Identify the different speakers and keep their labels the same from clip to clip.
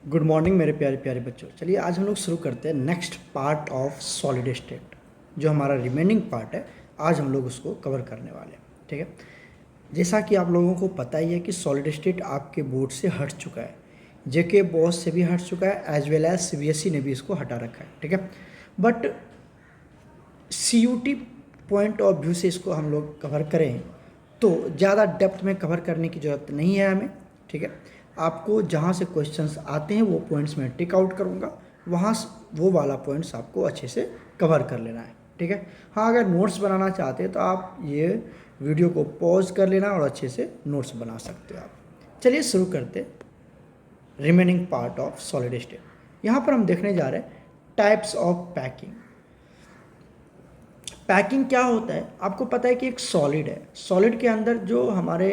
Speaker 1: Good morning मेरे प्यारे प्यारे बच्चों। चलिए आज हम लोग शुरू करते हैं next part of solid state. जो हमारा रिमेनिंग पार्ट है आज हम लोग उसको कवर करने वाले हैं। ठीक है, जैसा कि आप लोगों को पता ही है कि सॉलिड स्टेट आपके बोर्ड से हट चुका है, जेके बॉस से भी हट चुका है, एज वेल एज सीबीएसई ने भी इसको हटा रखा है। ठीक है, but CUT point of view से इसको हम लोग कवर करें तो ज़्यादा डेप्थ में कवर करने की ज़रूरत नहीं है हमें। ठीक है, आपको जहाँ से क्वेश्चंस आते हैं वो पॉइंट्स मैं टिक आउट करूँगा, वहाँ वो वाला पॉइंट्स आपको अच्छे से कवर कर लेना है। ठीक है, हाँ अगर नोट्स बनाना चाहते हैं तो आप ये वीडियो को पॉज कर लेना और अच्छे से नोट्स बना सकते हो आप। चलिए शुरू करते remaining part of solid state. यहाँ पर हम देखने जा रहे हैं टाइप्स ऑफ पैकिंग। पैकिंग क्या होता है आपको पता है कि एक सॉलिड है, सॉलिड के अंदर जो हमारे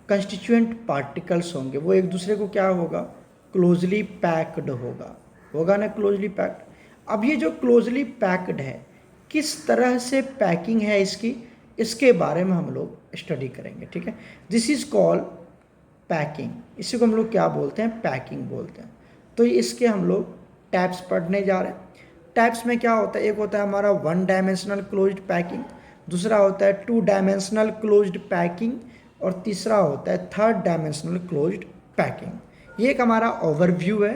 Speaker 1: कंस्टिट्यूएंट पार्टिकल्स होंगे वो एक दूसरे को क्या होगा, क्लोजली पैक्ड होगा ना, क्लोजली पैक्ड। अब ये जो क्लोजली पैक्ड है किस तरह से पैकिंग है इसकी, इसके बारे में हम लोग स्टडी करेंगे। ठीक है, दिस इज कॉल्ड पैकिंग। इसी को हम लोग क्या बोलते हैं, पैकिंग बोलते हैं। तो इसके हम लोग टाइप्स पढ़ने जा रहे हैं। टाइप्स में क्या होता है, एक होता है हमारा वन डायमेंशनल क्लोज्ड पैकिंग, दूसरा होता है टू डायमेंशनल क्लोज्ड पैकिंग और तीसरा होता है थर्ड डायमेंशनल क्लोज्ड पैकिंग। ये एक हमारा ओवरव्यू है।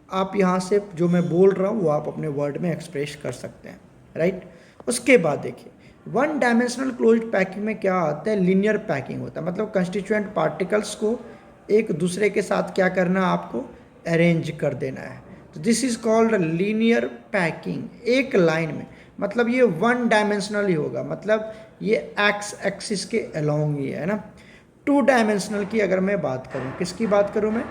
Speaker 1: आप यहाँ से जो मैं बोल रहा हूँ वो आप अपने वर्ड में एक्सप्रेस कर सकते हैं, राइट। उसके बाद देखिए वन डायमेंशनल क्लोज्ड पैकिंग में क्या आता है, लीनियर पैकिंग होता है, मतलब कंस्टिट्यूएंट पार्टिकल्स को एक दूसरे के साथ क्या करना है, आपको अरेंज कर देना है। तो this is called linear packing, एक लाइन में, मतलब ये वन डायमेंशनल ही होगा, मतलब ये एक्स एक्सिस के अलोंग ही है ना। टू डायमेंशनल की अगर मैं बात करूं, किसकी बात करूं मैं,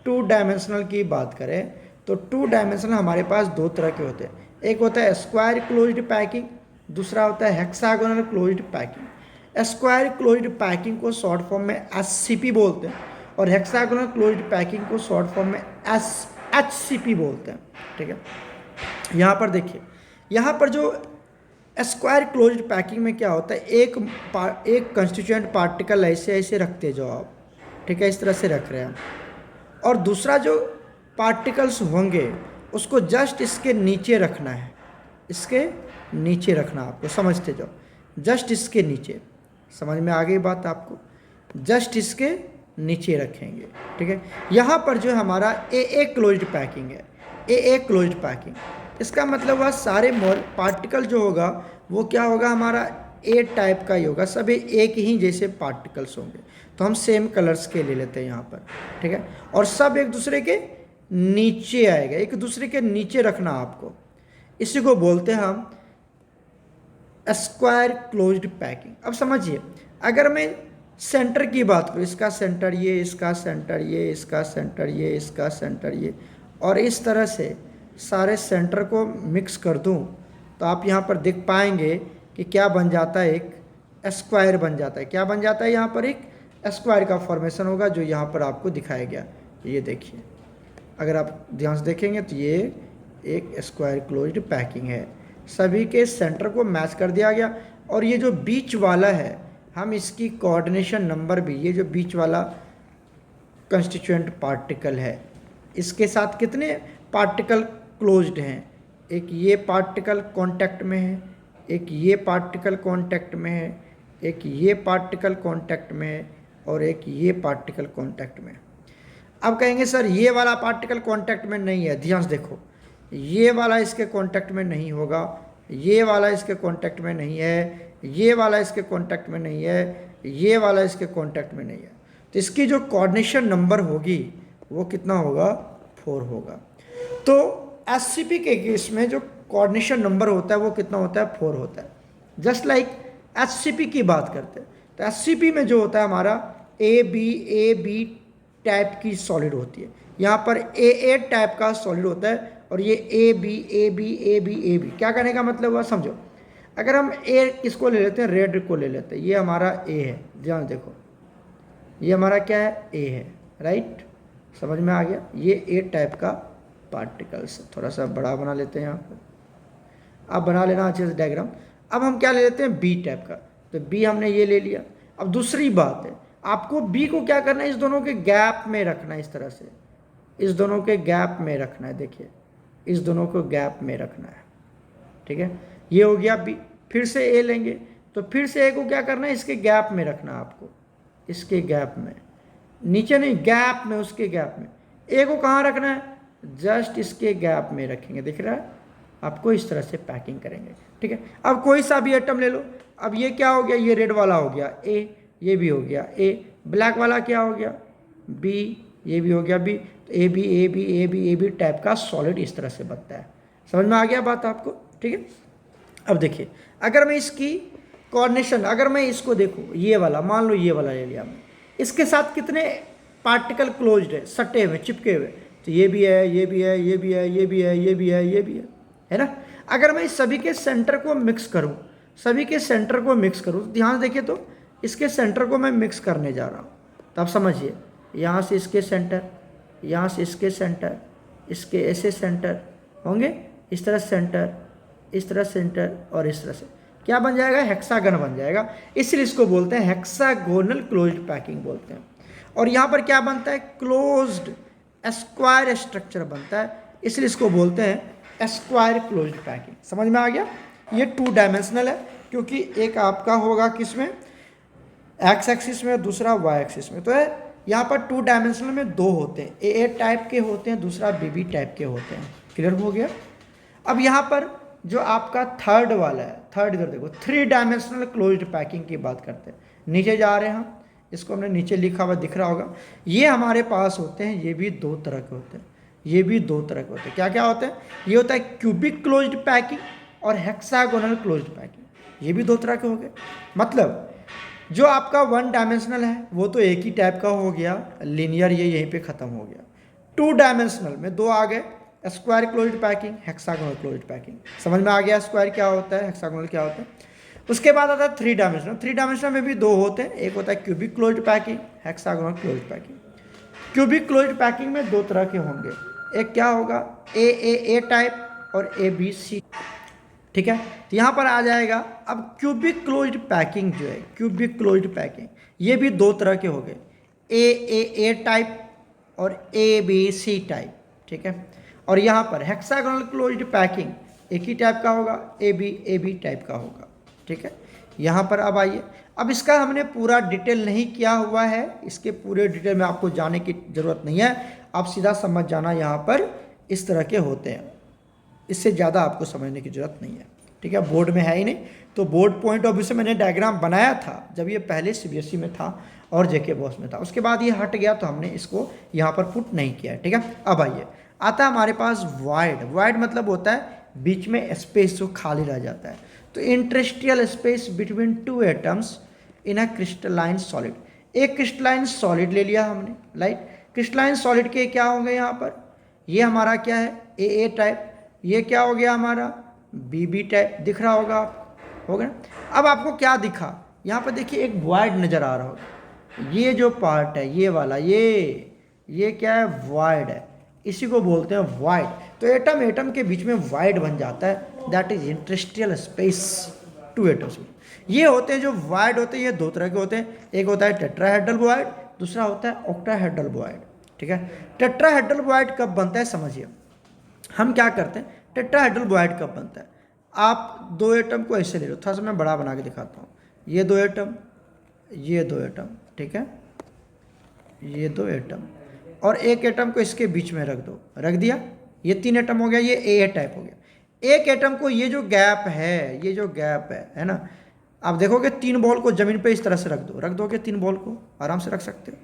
Speaker 1: टू डायमेंशनल की बात करें तो टू डायमेंशनल हमारे पास दो तरह के होते हैं, एक होता है स्क्वायर क्लोज्ड पैकिंग, दूसरा होता है hexagonal closed packing. Square closed packing को शॉर्ट फॉर्म में एससीपी बोलते हैं और हेक्सागोनल क्लोज्ड पैकिंग को शॉर्ट फॉर्म में एचसीपी बोलते हैं। ठीक है, यहाँ पर देखिए, यहाँ पर जो स्क्वायर क्लोज्ड पैकिंग में क्या होता है, एक कंस्टिट्यूएंट पार्टिकल ऐसे ऐसे रखते जाओ आप, ठीक है, इस तरह से रख रहे हैं, और दूसरा जो पार्टिकल्स होंगे उसको जस्ट इसके नीचे रखना है, इसके नीचे रखना, आपको समझते जाओ, जस्ट इसके नीचे। समझ में आ गई बात आपको, जस्ट इसके नीचे रखेंगे। ठीक है, यहाँ पर जो हमारा ए क्लोज्ड पैकिंग है, ए क्लोज्ड पैकिंग, इसका मतलब वह सारे पार्टिकल जो होगा वो क्या होगा, हमारा ए टाइप का ही होगा, सभी एक ही जैसे पार्टिकल्स होंगे। तो हम सेम कलर्स के ले लेते हैं यहाँ पर, ठीक है, और सब एक दूसरे के नीचे आएगा, एक दूसरे के नीचे रखना आपको, इसी को बोलते हैं हम स्क्वायर क्लोज्ड पैकिंग। अब समझिए, अगर मैं सेंटर की बात करूँ, इसका सेंटर ये, इसका सेंटर ये, इसका सेंटर ये, इसका सेंटर ये, और इस तरह से सारे सेंटर को मिक्स कर दूं तो आप यहाँ पर देख पाएंगे कि क्या बन जाता है, एक स्क्वायर बन जाता है। क्या बन जाता है, यहाँ पर एक स्क्वायर का फॉर्मेशन होगा जो यहाँ पर आपको दिखाया गया। ये देखिए, अगर आप ध्यान से देखेंगे तो ये एक स्क्वायर क्लोज्ड पैकिंग है, सभी के सेंटर को मैच कर दिया गया। और ये जो बीच वाला है, हम इसकी कोऑर्डिनेशन नंबर भी, ये जो बीच वाला कंस्टिट्यूएंट पार्टिकल है, इसके साथ कितने पार्टिकल क्लोज्ड हैं, एक ये पार्टिकल कांटेक्ट में है, एक ये पार्टिकल कांटेक्ट में है, एक ये पार्टिकल कांटेक्ट में है, और एक ये पार्टिकल कांटेक्ट में। अब कहेंगे सर ये वाला पार्टिकल कांटेक्ट में नहीं है, ध्यान से देखो, ये वाला इसके कांटेक्ट में नहीं होगा, ये वाला इसके कांटेक्ट में नहीं है, ये वाला इसके कांटेक्ट में नहीं है, ये वाला इसके कांटेक्ट में नहीं है। तो इसकी जो कोऑर्डिनेशन नंबर होगी वो कितना होगा, 4 होगा। तो एससीपी के केस में जो कोऑर्डिनेशन नंबर होता है वो कितना होता है, 4 होता है। जस्ट लाइक एचसीपी की बात करते हैं तो एचसीपी में जो होता है हमारा ए बी टाइप की सॉलिड होती है, यहाँ पर ए टाइप का सॉलिड होता है, और ये ए बी। क्या कहने का मतलब हुआ, समझो, अगर हम ए किसको ले लेते हैं, रेड को ले लेते हैं, ये हमारा ए है, ध्यान देखो, ये हमारा क्या है, ए है, राइट, समझ में आ गया। ये ए टाइप का पार्टिकल्स, थोड़ा सा बड़ा बना लेते हैं यहाँ पर, आप बना लेना अच्छे से डायग्राम। अब हम क्या ले लेते हैं, बी टाइप का, तो बी हमने ये ले लिया। अब दूसरी बात है, आपको बी को क्या करना है, इस दोनों के गैप में रखना है, इस तरह से इस दोनों के गैप में रखना है, देखिए इस दोनों को गैप में रखना है, ठीक है। ये हो गया बी, फिर से ए लेंगे तो फिर से ए को क्या करना है, इसके गैप में रखना है आपको, इसके गैप में, नीचे नहीं गैप में, उसके गैप में। ए को कहाँ रखना है, जस्ट इसके गैप में रखेंगे, दिख रहा है आपको, इस तरह से पैकिंग करेंगे, ठीक है। अब कोई सा भी आइटम ले लो, अब ये क्या हो गया, ये रेड वाला हो गया ए, ये भी हो गया ए, ब्लैक वाला क्या हो गया बी, ये भी हो गया बी, तो A B A B A B A B type का सॉलिड इस तरह से बनता है। समझ में आ गया बात आपको, ठीक है। अब देखिए अगर मैं इसकी कोऑर्डिनेशन, अगर मैं इसको देखूँ, ये वाला मान लो, ये वाला ले लिया मैं, इसके साथ कितने पार्टिकल क्लोज्ड है, सटे हुए, चिपके हुए, तो ये भी है, ये भी है, ये भी है, ये भी है, ये भी है, ये भी है ना। अगर मैं इस सभी के सेंटर को मिक्स करूं, सभी के सेंटर को मिक्स करूं, तो ध्यान देखिए, तो इसके सेंटर को मैं मिक्स करने जा रहा हूं, तो आप समझिए, यहाँ से इसके सेंटर, यहाँ से इसके सेंटर, इसके ऐसे सेंटर होंगे, इस तरह सेंटर, इस तरह सेंटर, और इस तरह से क्या बन जाएगा, हेक्सागन बन जाएगा, इसलिए इसको बोलते हैं हेक्सागोनल क्लोज्ड पैकिंग बोलते हैं। और यहाँ पर क्या बनता है, क्लोज्ड स्क्वायर स्ट्रक्चर बनता है, इसलिए इसको बोलते हैं स्क्वायर क्लोज्ड पैकिंग। समझ में आ गया, ये 2 डायमेंशनल है, क्योंकि एक आपका होगा किसमें, एक्स एक्सिस में, दूसरा वाई एक्सिस में, तो यहाँ पर 2 डायमेंशनल में 2 होते हैं, ए टाइप के होते हैं, दूसरा बी टाइप के होते हैं। क्लियर हो गया। अब यहाँ पर जो आपका थर्ड वाला है, थर्ड इधर देखो, 3 डायमेंशनल क्लोज्ड पैकिंग की बात करते हैं। नीचे जा रहे हैं हम, इसको हमने नीचे लिखा हुआ दिख रहा होगा, ये हमारे पास होते हैं, ये भी 2 तरह के होते हैं, ये भी 2 तरह के होते हैं। क्या क्या होते हैं, ये होता है क्यूबिक क्लोज्ड पैकिंग और हेक्सागोनल क्लोज्ड पैकिंग, ये भी 2 तरह के हो गए। मतलब जो आपका 1 डायमेंशनल है वो तो एक ही टाइप का हो गया, लीनियर, ये यहीं पे ख़त्म हो गया। 2 डायमेंशनल में 2 आ गए, square closed packing, hexagonal closed packing. समझ में आ गया स्क्वायर क्या होता है, हेक्सागोनल क्या होता है। उसके बाद आता है 3 डायमेंशनल, 3 डायमेंशनल में भी 2 होते हैं, एक होता है cubic closed packing, hexagonal closed packing. Cubic closed packing में 2 तरह के होंगे, एक क्या होगा, ए टाइप और ए बी सी, ठीक है। तो यहाँ पर आ जाएगा, अब क्यूबिक क्लोज्ड पैकिंग जो है, क्यूबिक क्लोज्ड पैकिंग, ये भी 2 तरह के हो गए, ए टाइप और ए बी सी टाइप, ठीक है। और यहाँ पर हेक्सागोनल क्लोज्ड पैकिंग एक ही टाइप का होगा, ए बी टाइप का होगा, ठीक है। यहाँ पर अब आइए, अब इसका हमने पूरा डिटेल नहीं किया हुआ है, इसके पूरे डिटेल में आपको जाने की ज़रूरत नहीं है, आप सीधा समझ जाना, यहाँ पर इस तरह के होते हैं, इससे ज़्यादा आपको समझने की ज़रूरत नहीं है, ठीक है। बोर्ड में है ही नहीं, तो बोर्ड पॉइंट ऑफ व्यू से मैंने डायग्राम बनाया था जब ये पहले सीबीएसई में था और जेके बॉस में था, उसके बाद ये हट गया तो हमने इसको यहाँ पर पुट नहीं किया है, ठीक है। अब आइए, आता है हमारे पास वाइड। वाइड मतलब होता है बीच में स्पेस जो खाली रह जाता है, तो interstitial space between 2 atoms in a crystalline solid. एक क्रिस्टलाइन सॉलिड ले लिया हमने, लाइक क्रिस्टलाइन सॉलिड के क्या होंगे यहाँ पर, ये हमारा क्या है, ए टाइप, ये क्या हो गया हमारा, बी टाइप, दिख रहा होगा आप, हो गया। अब आपको क्या दिखा, यहाँ पर देखिए एक वॉइड नज़र आ रहा होगा, ये जो पार्ट है ये वाला, ये क्या है, वॉइड है, इसी को बोलते हैं वॉइड। तो एटम के बीच में वॉइड बन जाता है, that is interstitial space 2 atoms. ये होते हैं जो वॉइड होते हैं, ये 2 तरह के होते हैं, एक होता है टेट्राहेड्रल वॉइड, दूसरा होता है ऑक्टाहेड्रल वॉइड, ठीक है। टेट्राहेड्रल वॉइड कब बनता है समझिए, हम क्या करते हैं, टेट्राहेड्रल वॉइड कब बनता है, आप 2 एटम को ऐसे ले लो, थोड़ा सा मैं बड़ा बना के दिखाता हूँ, ये 2 एटम, ये 2 एटम, ठीक है, ये 2 एटम, और एक एटम को इसके बीच में रख दो, रख दिया, ये 3 एटम हो गया, ये ए टाइप हो गया। एक एटम को ये जो गैप है, ये जो गैप है ना, आप देखोगे 3 बॉल को ज़मीन पे इस तरह से रख दो, रख दोगे 3 बॉल को आराम से रख सकते हो,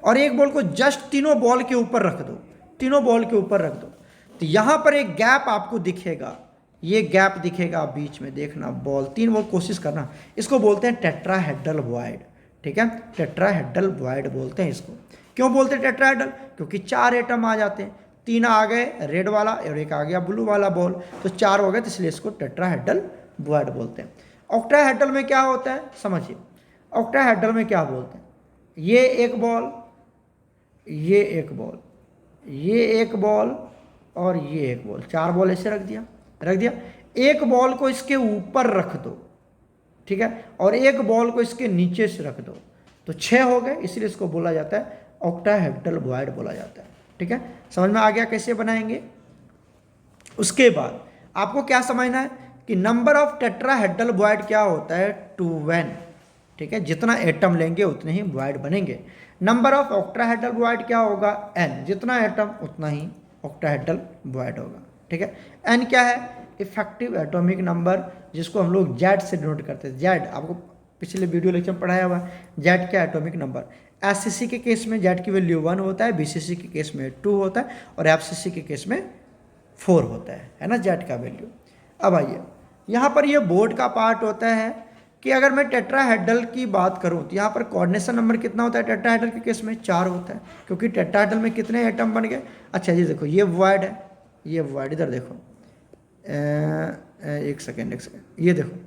Speaker 1: और एक बॉल को जस्ट तीनों बॉल के ऊपर रख दो, तीनों बॉल के ऊपर रख दो, तो यहाँ पर एक गैप आपको दिखेगा, ये गैप दिखेगा बीच में, देखना बॉल, 3 बॉल, कोशिश करना, इसको बोलते हैं टेट्राहेड्रल वॉइड, ठीक है। टेट्राहेड्रल वॉइड बोलते हैं इसको। क्यों बोलते हैं टेट्राहेड्रल, क्योंकि 4 एटम आ जाते हैं, 3 आ गए रेड वाला और एक आ गया ब्लू वाला बॉल, तो 4 हो गए, तो इसलिए इसको टेट्राहेड्रल वॉइड बोलते हैं। ऑक्टाहेड्रल में क्या होता है समझिए, ऑक्टाहेड्रल में क्या बोलते हैं, ये एक बॉल, ये एक बॉल, ये एक बॉल और ये एक बॉल, 4 बॉल ऐसे रख दिया, एक बॉल को इसके ऊपर रख दो, ठीक है, और एक बॉल को इसके नीचे से रख दो, तो 6 हो गए, इसलिए इसको बोला जाता है ऑक्टाहेड्रल वॉइड बोला जाता है, ठीक है, समझ में आ गया कैसे बनाएंगे। उसके बाद आपको क्या समझना है कि नंबर ऑफ टेट्राहेड्रल बॉयड क्या होता है 2n, ठीक है, जितना एटम लेंगे उतने ही बॉयड बनेंगे। नंबर ऑफ ऑक्टाहेड्रल बॉयड क्या होगा n, जितना एटम उतना ही ऑक्टाहेड्रल बॉयड होगा, ठीक है। n क्या है, इफेक्टिव एटॉमिक नंबर, जिसको हम लोग जेड से डिनोट करते हैं। जेड आपको पिछले वीडियो लेक्चर में पढ़ाया हुआ है, जेड का एटॉमिक नंबर। एससीसी के केस में जेड की वैल्यू 1 होता है, बीसीसी के केस में 2 होता है और एफसीसी के केस में 4 होता है ना जेड का वैल्यू। अब आइए यहाँ पर ये बोर्ड का पार्ट होता है कि अगर मैं टेट्राहेड्रल की बात करूँ तो यहाँ पर कोऑर्डिनेशन नंबर कितना होता है टेट्राहेड्रल के केस में 4 होता है, क्योंकि टेट्राहेड्रल में कितने एटम बन गए। अच्छा ये देखो ये वॉइड है, ये वॉइड इधर देखो, एक सेकेंड, ये देखो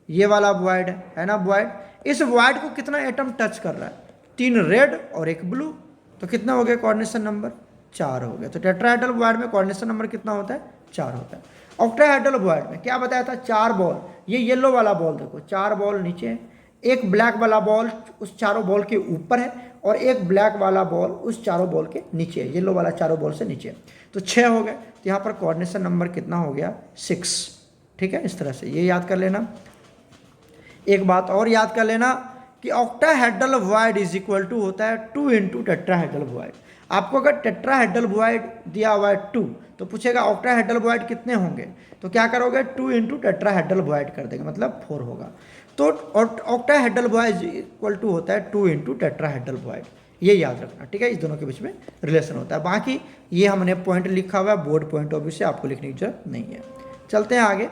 Speaker 1: ये वाला वॉइड है ना वॉइड। इस वॉइड को कितना एटम टच कर रहा है, 3 रेड और 1 ब्लू, तो कितना हो गया कोऑर्डिनेशन नंबर 4 हो गया। तो टेट्राहेड्रल वॉइड में कोऑर्डिनेशन नंबर कितना होता है 4 होता है। ऑक्टाहेड्रल वॉइड में क्या बताया था 4 बॉल, ये येलो वाला बॉल देखो 4 बॉल नीचे है, एक ब्लैक वाला बॉल उस चारों बॉल के ऊपर है और एक ब्लैक वाला बॉल उस चारों बॉल के नीचे है, येलो वाला चारों बॉल से नीचे है, तो 6 हो गए। तो यहाँ पर कोऑर्डिनेशन नंबर कितना हो गया 6, ठीक है। इस तरह से ये याद कर लेना। एक बात और याद कर लेना कि octahedral void is equal to होता है 2 इंटू टेट्राहेड्रल वॉइड। आपको अगर टेट्राहेड्रल वॉइड दिया हुआ है 2 तो पूछेगा ऑक्टाहेड्रल वॉइड कितने होंगे, तो क्या करोगे 2 इंटू टेट्राहेड्रल वॉइड कर देंगे, मतलब 4 होगा। तो ऑक्टाहेड्रल वॉइड इक्वल टू होता है 2 इंटू टेट्राहेड्रल वॉइड, ये याद रखना, ठीक है। इस दोनों के बीच में रिलेशन होता है। बाकी ये हमने पॉइंट लिखा हुआ है, बोर्ड पॉइंट ऑफ व्यू से आपको लिखने की जरूरत नहीं है। चलते हैं आगे।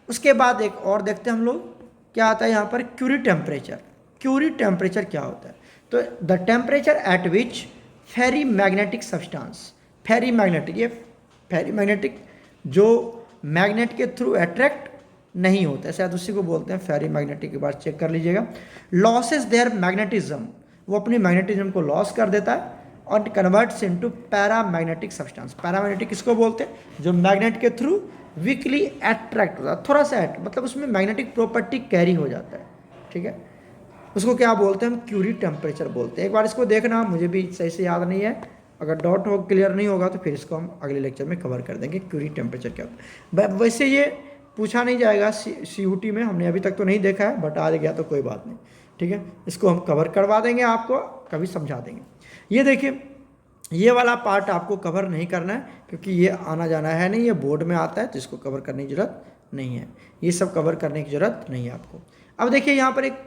Speaker 1: उसके बाद एक और देखते हैं हम लोग क्या आता है यहाँ पर क्यूरी टेम्परेचर। क्यूरी टेम्परेचर क्या होता है, तो the temperature at which ferrimagnetic substance, ferrimagnetic, ये फेरी मैग्नेटिक जो मैग्नेट के थ्रू अट्रैक्ट नहीं होता है, शायद उसी को बोलते हैं फेरी मैग्नेटिक, के बाद चेक कर लीजिएगा। लॉसेस देयर मैग्नेटिज्म, वो अपनी मैग्नेटिज्म को लॉस कर देता है और converts into paramagnetic substance. Paramagnetic किसको बोलते हैं, जो मैग्नेट के थ्रू वीकली अट्रैक्ट होता है, थोड़ा सा मतलब उसमें मैग्नेटिक प्रॉपर्टी कैरी हो जाता है, ठीक है। उसको क्या बोलते हैं हम क्यूरी टेम्परेचर बोलते हैं। एक बार इसको देखना, मुझे भी सही से याद नहीं है, अगर डॉट हो क्लियर नहीं होगा तो फिर इसको हम अगले लेक्चर में कवर कर देंगे क्यूरी टेम्परेचर क्या होता है। वैसे ये पूछा नहीं जाएगा CUT में, हमने अभी तक तो नहीं देखा है, बट आ गया तो कोई बात नहीं, ठीक है। इसको हम कवर करवा देंगे, आपको कभी समझा देंगे। ये देखिए ये वाला पार्ट आपको कवर नहीं करना है क्योंकि ये आना जाना है नहीं, ये बोर्ड में आता है, तो इसको कवर करने की ज़रूरत नहीं है, ये सब कवर करने की ज़रूरत नहीं है आपको। अब देखिए यहाँ पर एक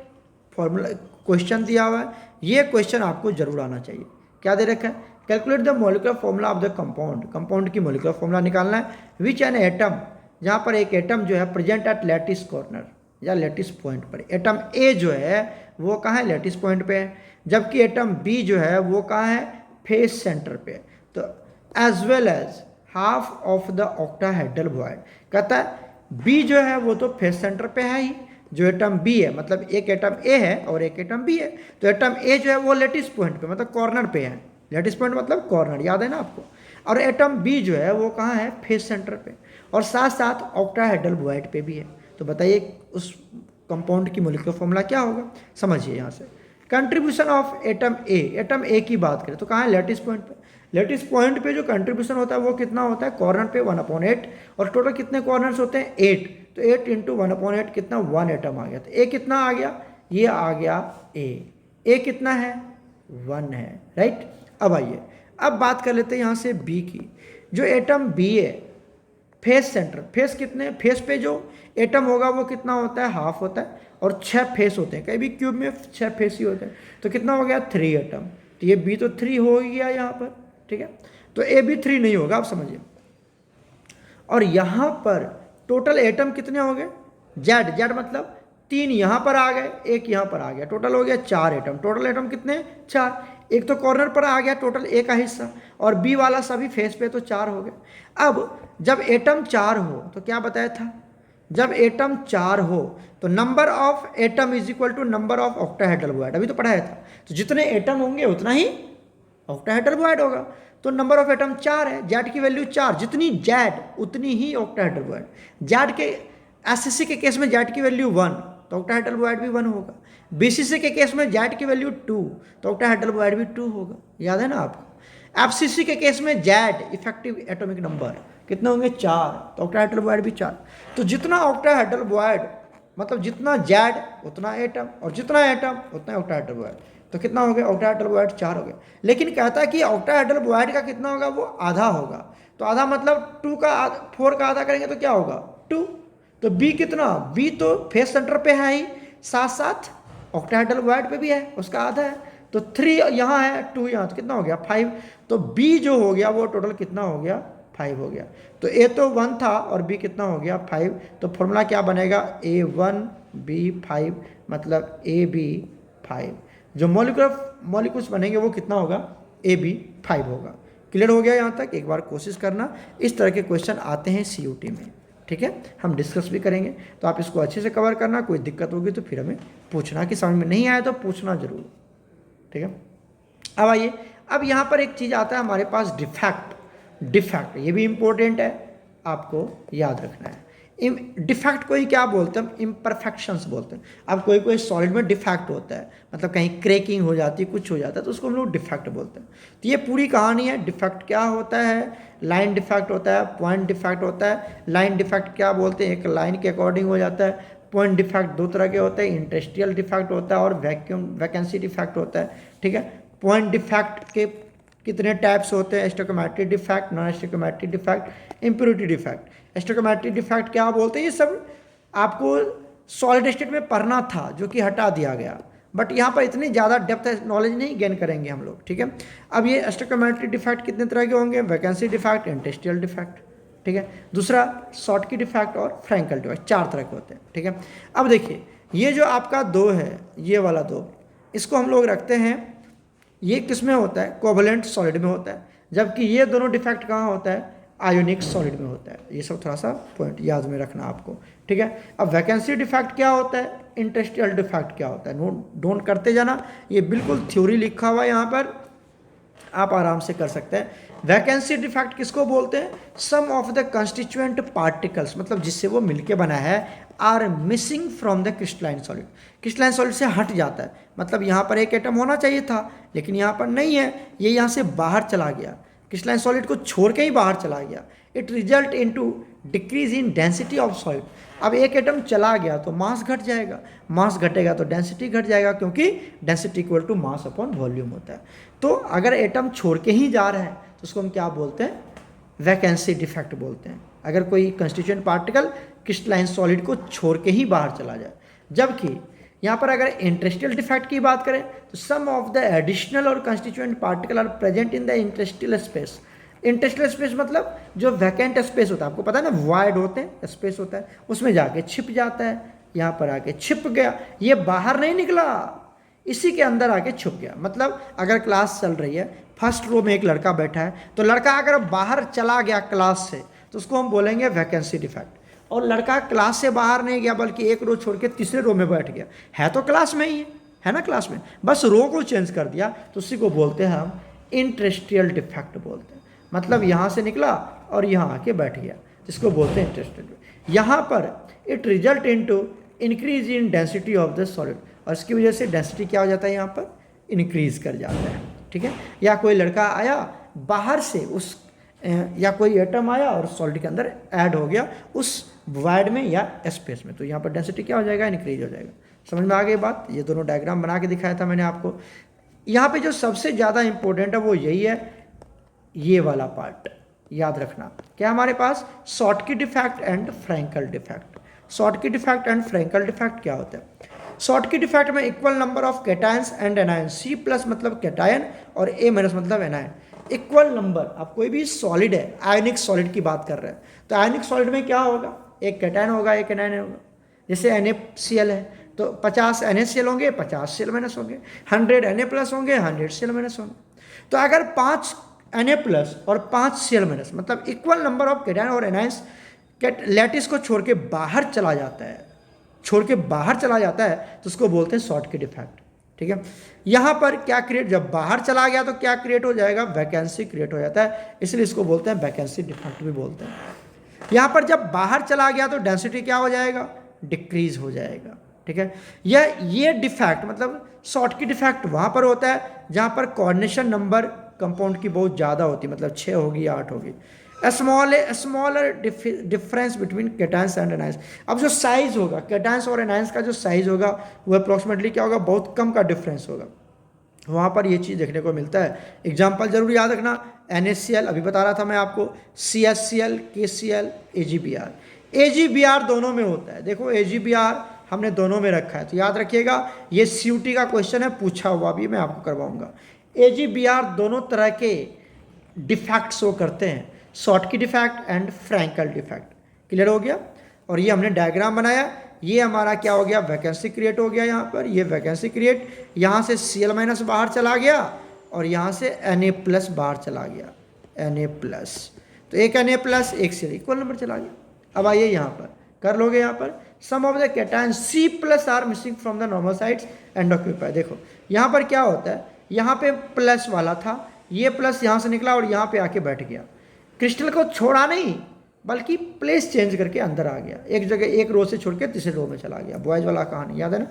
Speaker 1: फॉर्मूला क्वेश्चन दिया हुआ है, ये क्वेश्चन आपको जरूर आना चाहिए। क्या दे रखा है, calculate the molecular formula of the compound, compound की मोलिकुलर फॉर्मूला निकालना है। विच एन एटम, जहाँ पर एक एटम जो है प्रेजेंट एट लैटिस कॉर्नर या लैटिस पॉइंट पर, एटम ए जो है वो कहाँ है लैटिस पॉइंट पे है, जबकि एटम बी जो है वो कहाँ है फेस सेंटर पे। तो as well as half of the octahedral void, कहता है बी जो है वो तो फेस सेंटर पे है ही, जो एटम बी है, मतलब एक एटम ए है और एक एटम बी है, तो एटम ए जो है वो लेटिस पॉइंट पे मतलब कॉर्नर पे है, लेटिस पॉइंट मतलब कॉर्नर, याद है ना आपको। और एटम बी जो है वो कहाँ है फेस सेंटर पे, और साथ साथ ऑक्टाहेड्रल वॉइड पे भी है। तो बताइए उस कंपाउंड की मोलिकुलर फॉर्मूला क्या होगा, समझिए यहाँ से। Contribution of atom A, atom A की बात करें तो कहाँ है लैटिस पॉइंट पे, लैटिस पॉइंट पे जो कंट्रीब्यूशन होता है वो कितना होता है कॉर्नर पे 1/8, और टोटल कितने कॉर्नर्स होते हैं 8, तो 8 इंटू 1/8 कितना 1 एटम आ गया। तो ए कितना आ गया, ये आ गया ए कितना है 1 है, राइट। अब आइए अब बात कर लेते हैं यहाँ से बी की। जो एटम बी है फेस सेंटर, फेस कितने, फेस पे जो एटम होगा वो कितना होता है हाफ होता है, और 6 फेस होते हैं, कहीं भी क्यूब में 6 फेस ही होते हैं, तो कितना हो गया 3 एटम। तो ये बी तो 3 हो ही गया यहाँ पर, ठीक है। तो ए भी 3 नहीं होगा, आप समझिए। और यहाँ पर टोटल एटम कितने हो गए, जेड, जेड मतलब 3 यहाँ पर आ गए, 1 यहाँ पर आ गया, टोटल हो गया 4 एटम। टोटल एटम कितने 4, एक तो कॉर्नर पर आ गया टोटल ए का हिस्सा, और बी वाला सभी फेस पे, तो 4 हो गए। अब जब एटम 4 हो तो क्या बताया था, जब एटम 4 हो तो number of atom is equal to number of octahedral void, अभी तो पढ़ाया था। तो जितने एटम होंगे उतना ही ऑक्टाहेड्रल वॉइड होगा। तो नंबर ऑफ एटम 4 है, जेड की वैल्यू 4, जितनी जेड उतनी ही ऑक्टाहेड्रल वॉइड। जेड के एससीसी के केस में जेड की वैल्यू 1, तो ऑक्टाहेड्रल वॉइड भी 1 होगा। बीसीसी के केस में जेड की वैल्यू 2, तो ऑक्टाहेड्रल वॉइड भी 2 होगा, याद है ना आपको। एफसीसी के केस में जेड इफेक्टिव एटॉमिक नंबर कितने होंगे 4, तो ऑक्टाहेड्रल बॉयड भी 4। तो जितना ऑक्टाहेड्रल बॉयड मतलब जितना जेड उतना एटम, और जितना एटम उतना ऑक्टाहेड्रल बॉयड, तो कितना हो गया ऑक्टाहेड्रल बॉयड 4 हो गया। लेकिन कहता है कि ऑक्टाहेड्रल बॉयड का कितना होगा, वो आधा होगा। तो आधा मतलब 4 का आधा करेंगे तो क्या होगा 2। तो बी कितना, बी तो फेस सेंटर पे है ही, साथ साथ ऑक्टाहेड्रल बॉयड पे भी है, उसका आधा है। तो 3 यहाँ है, 2 यहाँ, तो कितना हो गया 5। तो बी जो हो गया वो टोटल कितना हो गया 5 हो गया। तो ए तो 1 था और बी कितना हो गया 5। तो फॉर्मूला क्या बनेगा A1 B5 मतलब AB5। जो मॉलिक्यूल्स बनेंगे वो कितना होगा AB5 होगा। क्लियर हो गया यहाँ तक? एक बार कोशिश करना, इस तरह के क्वेश्चन आते हैं CUT में, ठीक है, हम डिस्कस भी करेंगे। तो आप इसको अच्छे से कवर करना, कोई दिक्कत होगी तो फिर हमें पूछना, कि समझ में नहीं आया तो पूछना जरूर, ठीक है। अब आइए, अब यहाँ पर एक चीज़ आता है हमारे पास डिफेक्ट, ये भी इम्पोर्टेंट है, आपको याद रखना है। डिफेक्ट को ही क्या बोलते हैं हम, इम्परफेक्शंस बोलते हैं। अब कोई सॉलिड में डिफेक्ट होता है, मतलब कहीं क्रैकिंग हो जाती है, कुछ हो जाता है, तो उसको हम लोग डिफेक्ट बोलते हैं। तो ये पूरी कहानी है। डिफेक्ट क्या होता है, लाइन डिफेक्ट होता है, पॉइंट डिफेक्ट होता है। लाइन डिफेक्ट क्या बोलते हैं, एक लाइन के अकॉर्डिंग हो जाता है। पॉइंट डिफेक्ट 2 तरह के होते हैं, इंडस्ट्रियल डिफेक्ट होता है और वैकेंसी डिफेक्ट होता है, ठीक है। पॉइंट डिफेक्ट के कितने टाइप्स होते हैं, stoichiometric defect, non stoichiometric defect, impurity defect. Stoichiometric defect क्या बोलते हैं, ये सब आपको सॉलिड स्टेट में पढ़ना था, जो कि हटा दिया गया, बट यहाँ पर इतनी ज़्यादा डेप्थ नॉलेज नहीं गेन करेंगे हम लोग, ठीक है। अब ये स्टोइकोमेट्रिक डिफेक्ट कितने तरह के होंगे, वैकेंसी डिफेक्ट, इंडस्ट्रियल डिफेक्ट, ठीक है। दूसरा शॉर्टकी डिफेक्ट और फ्रैंकल डिफेक्ट, 4 तरह के होते हैं, ठीक है। अब देखिए, ये जो आपका 2 है, ये वाला 2, इसको हम लोग रखते हैं, ये किस में होता है, कोवलेंट सॉलिड में होता है, जबकि ये दोनों डिफेक्ट कहाँ होता है, आयोनिक सॉलिड में होता है। ये सब थोड़ा सा पॉइंट याद में रखना आपको, ठीक है। अब वैकेंसी डिफेक्ट क्या होता है, इंडस्ट्रियल डिफेक्ट क्या होता है, नोट करते जाना, ये बिल्कुल थ्योरी लिखा हुआ है यहाँ पर, आप आराम से कर सकते हैं। वैकेंसी डिफेक्ट किसको बोलते हैं, some of the constituent particles, मतलब जिससे वो मिलके बना है, are missing from the crystalline solid, crystalline solid से हट जाता है। मतलब यहाँ पर एक एटम होना चाहिए था, लेकिन यहाँ पर नहीं है, ये यहाँ से बाहर चला गया, क्रिस्टलाइन सॉलिड को छोड़ के ही बाहर चला गया। It result into decrease in density of solid. अब एक एटम चला गया तो मास घट जाएगा, मास घटेगा तो डेंसिटी घट जाएगा, क्योंकि density equal to mass upon volume होता है। तो अगर एटम छोड़ के ही जा रहे हैं तो उसको हम क्या बोलते हैं, वैकेंसी डिफेक्ट बोलते हैं, अगर कोई कंस्टिट्यूएंट पार्टिकल क्रिस्टलाइन सॉलिड को छोड़ के ही बाहर चला जाए। जबकि यहाँ पर अगर इंडस्ट्रियल डिफेक्ट की बात करें तो सम ऑफ द एडिशनल और constituent particle are present in the industrial space. Industrial space मतलब जो वैकेंट स्पेस होता है, आपको पता है ना, वॉइड होते हैं, स्पेस होता है, उसमें जाके छिप जाता है, यहाँ पर आके छिप गया, ये बाहर नहीं निकला, इसी के अंदर आके छुप गया। मतलब अगर क्लास चल रही है, फर्स्ट रो में एक लड़का बैठा है, तो लड़का अगर बाहर चला गया क्लास से तो उसको हम बोलेंगे वैकेंसी डिफेक्ट। और लड़का क्लास से बाहर नहीं गया, बल्कि एक रो छोड़ के तीसरे रो में बैठ गया, है तो क्लास में ही है ना, क्लास में, बस रो को चेंज कर दिया, तो उसी को बोलते हैं हम इंडस्ट्रियल डिफेक्ट बोलते हैं। मतलब यहाँ से निकला और यहाँ आके बैठ गया, जिसको बोलते हैं इंडस्ट्रियल। यहाँ पर it result into increase in density of the solid, और इसकी वजह से डेंसिटी क्या हो जाता है, यहाँ पर इंक्रीज कर जाता है, ठीक है। या कोई लड़का आया बाहर से, उस या कोई एटम आया और सॉलिड के अंदर ऐड हो गया उस वॉइड में या स्पेस में, तो यहाँ पर डेंसिटी क्या हो जाएगा, इंक्रीज हो जाएगा। समझ में आ गई बात? ये दोनों डायग्राम बना के दिखाया था मैंने आपको। यहाँ पे जो सबसे ज़्यादा इंपॉर्टेंट है वो यही है, ये वाला पार्ट याद रखना। क्या हमारे पास Schottky defect and Frenkel defect. Schottky defect and Frenkel defect क्या होता है? शॉर्टकी डिफेक्ट में equal number of cations and anion, C plus मतलब कैटायन और A माइनस मतलब एनायन, इक्वल नंबर। अब कोई भी सॉलिड है, आयनिक सॉलिड की बात कर रहे हैं, तो आयनिक सॉलिड में क्या होगा, एक कैटायन होगा, एक एनायन होगा। जैसे NaCl है तो 50 NaCl होंगे, 50 Cl माइनस होंगे, 100 Na प्लस होंगे, 100 Cl माइनस होंगे। तो अगर 5 Na प्लस और 5 Cl माइनस मतलब इक्वल नंबर ऑफ कैटायन और एनायंस लैटिस को छोड़ के बाहर चला जाता है, तो उसको बोलते हैं शॉर्टकी डिफेक्ट, ठीक है। यहाँ पर क्या क्रिएट, जब बाहर चला गया तो क्या क्रिएट हो जाएगा, वैकेंसी क्रिएट हो जाता है, इसलिए इसको बोलते हैं वैकेंसी डिफेक्ट भी बोलते हैं। यहाँ पर जब बाहर चला गया तो डेंसिटी क्या हो जाएगा, डिक्रीज हो जाएगा, ठीक है। ये डिफेक्ट मतलब शॉर्टकी डिफेक्ट वहाँ पर होता है जहाँ पर कोऑर्डिनेशन नंबर कंपाउंड की बहुत ज़्यादा होती है, मतलब 6 होगी या 8 होगी। Smaller difference between cations and anions. अब जो साइज होगा कैटायंस और एनायंस का जो साइज होगा वो अप्रॉक्सीमेटली क्या होगा, बहुत कम का डिफरेंस होगा, वहाँ पर ये चीज़ देखने को मिलता है। एग्जाम्पल जरूर याद रखना, NaCl अभी बता रहा था मैं आपको, CaCl, KCl, AgBr। AgBr दोनों में होता है, देखो AgBr हमने दोनों में रखा है, तो याद रखिएगा ये CUT का क्वेश्चन है, पूछा हुआ भी मैं आपको करवाऊंगा। AgBr दोनों तरह के डिफेक्ट शो करते हैं, Schottky defect and Frenkel defect. Clear हो गया। और ये हमने डायग्राम बनाया, ये हमारा क्या हो गया, वैकेंसी क्रिएट हो गया। यहाँ पर ये वैकेंसी क्रिएट, यहाँ से Cl- बाहर चला गया और यहाँ से Na+ बाहर चला गया, Na+, तो एक Na+ एक Cl इक्वल नंबर चला गया। अब आइए यहाँ पर कर लोगे, यहाँ पर sum of the cation C+ are missing from the normal sides and occupy. देखो यहाँ पर क्या होता है, यहाँ पे प्लस वाला था, ये प्लस यहाँ से निकला और यहाँ पे आके बैठ गया, क्रिस्टल को छोड़ा नहीं बल्कि प्लेस चेंज करके अंदर आ गया, एक जगह एक रो से छोड़ के तीसरे रो में चला गया। बॉयज वाला कहानी याद है ना।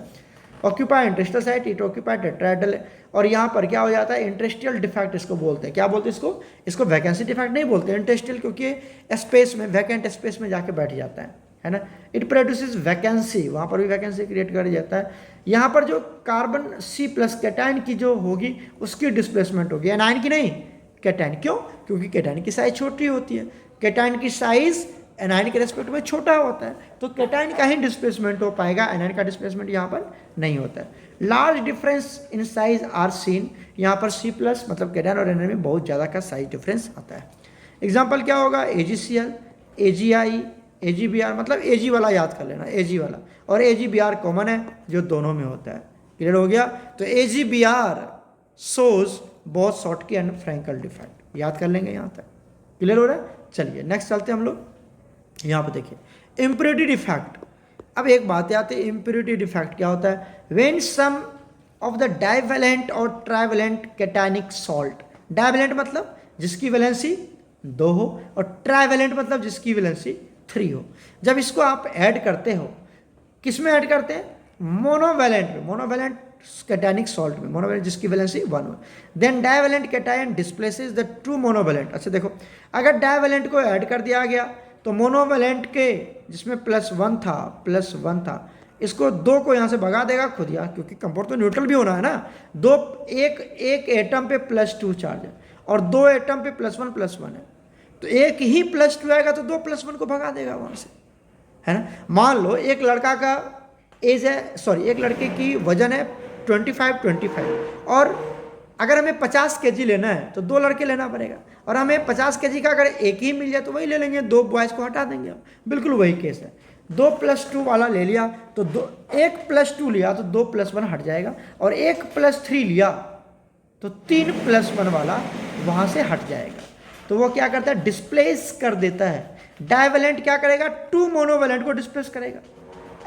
Speaker 1: Occupy interstitial site, it occupy tetrahedral. और यहाँ पर क्या हो जाता है, इंटरेस्टियल डिफेक्ट इसको बोलते हैं। क्या बोलते हैं इसको, इसको वैकेंसी डिफेक्ट नहीं बोलते, इंटरेस्टियल, क्योंकि स्पेस में, वैकेंट स्पेस में जाके बैठ जाता है ना। इट प्रोड्यूसेस वैकेंसी, वहाँ पर भी वैकेंसी क्रिएट कर जाता है। यहाँ पर जो कार्बन C+ कैटायन की जो होगी उसकी डिस्प्लेसमेंट होगी, एनायन की नहीं, कैटायन। क्यों, क्योंकि कैटायन की साइज छोटी होती है, कैटायन की साइज एनायन के रेस्पेक्ट में छोटा होता है, तो कैटायन का ही डिस्प्लेसमेंट हो पाएगा, एनायन का डिस्प्लेसमेंट यहाँ पर नहीं होता है। Large difference in size are seen, यहाँ पर C+ मतलब कैटायन और एनायन में बहुत ज़्यादा का साइज डिफरेंस आता है। एग्जाम्पल क्या होगा, AgCl, AgI, AgBr, मतलब Ag वाला याद कर लेना, Ag वाला, और AgBr कॉमन है जो दोनों में होता है। क्लियर हो गया। तो AgBr शोज बहुत शॉर्टकी एंड फ्रैंकल डिफेक्ट, याद कर लेंगे यहाँ तक। क्लियर हो रहा है। चलिए नेक्स्ट चलते हैं हम लोग, यहाँ पर देखिए इम्प्योरिटी डिफेक्ट। अब एक बात आती है, इम्प्योरिटी डिफेक्ट क्या होता है, when some of the divalent और ट्राइवेलेंट कैटायनिक सॉल्ट। डाइवेलेंट मतलब जिसकी वैलेंसी 2 हो, और ट्राइवेलेंट मतलब जिसकी वैलेंसी 3 हो। जब इसको आप ऐड करते हो, किस में ऐड करते हैं, मोनोवैलेंट में, मोनोवैलेंट कैटायनिक सॉल्ट में, मोनोवैलेंट जिसकी वैलेंसी 1 हो, then divalent cation displaces the true monovalent. अच्छा देखो, अगर डाइवेलेंट को ऐड कर दिया गया तो मोनोवैलेंट के जिसमें +1 था, इसको 2 को यहाँ से भगा देगा खुद यार, क्योंकि कंपाउंड तो न्यूट्रल भी होना है ना। एक एटम पे +2 चार्ज है और 2 एटम पे +1 है, तो एक ही +2 आएगा तो 2 +1 को भगा देगा वहाँ से, है ना। मान लो एक लड़का का एज है, सॉरी एक लड़के की वजन है 25 और अगर हमें 50 kg लेना है तो 2 लड़के लेना पड़ेगा, और हमें 50 kg का अगर एक ही मिल जाए तो वही ले लेंगे, 2 बॉयज़ को हटा देंगे हम। बिल्कुल वही केस है, 2 + 2 वाला ले लिया तो 1 + 2 लिया तो 2 + 1 हट जाएगा, और 1 + 3 लिया तो 3 + 1 वाला वहाँ से हट जाएगा। तो वो क्या करता है, डिस्प्लेस कर देता है। डाइवेलेंट क्या करेगा, 2 मोनोवैलेंट को डिस्प्लेस करेगा